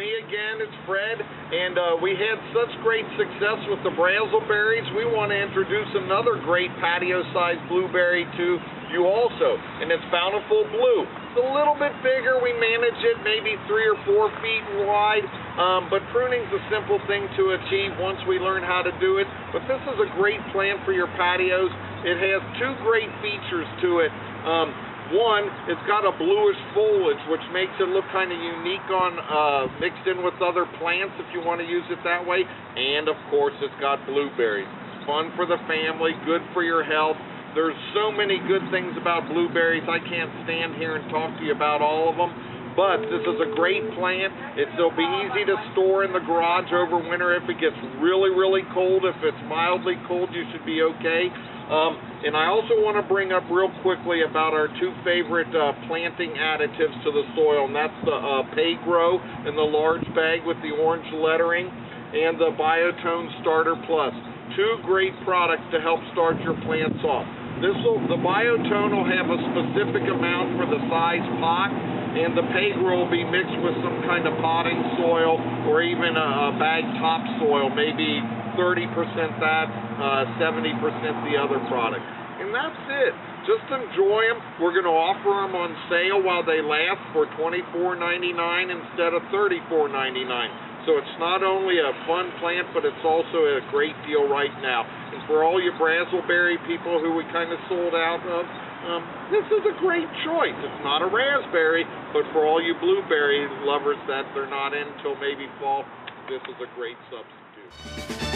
me again. It's Fred, and we had such great success with the Brazelberries. We want to introduce another great patio-sized blueberry to you also, and it's Bountiful Blue. It's a little bit bigger. We manage it maybe 3 or 4 feet wide, but pruning's a simple thing to achieve once we learn how to do it. But this is a great plant for your patios. It has 2 great features to it. One, it's got a bluish foliage, which makes it look kind of unique on mixed in with other plants if you want to use it that way. And of course, it's got blueberries. It's fun for the family, good for your health. There's so many good things about blueberries. I can't stand here and talk to you about all of them. But this is a great plant. It'll be easy to store in the garage over winter if it gets really, really cold. If it's mildly cold, you should be okay. And I also want to bring up real quickly about our 2 favorite planting additives to the soil, and that's the PayGrow in the large bag with the orange lettering and the Biotone Starter Plus. 2 great products to help start your plants off. The Biotone will have a specific amount for the size pot, and the PayGrow will be mixed with some kind of potting soil or even a bag topsoil, maybe 30% that, 70% the other product. And that's it. Just enjoy them. We're going to offer them on sale while they last for $24.99 instead of $34.99. So it's not only a fun plant, but it's also a great deal right now. And for all you Brazelberry people who we kind of sold out of, this is a great choice. It's not a raspberry, but for all you blueberry lovers that they're not in until maybe fall, this is a great substitute.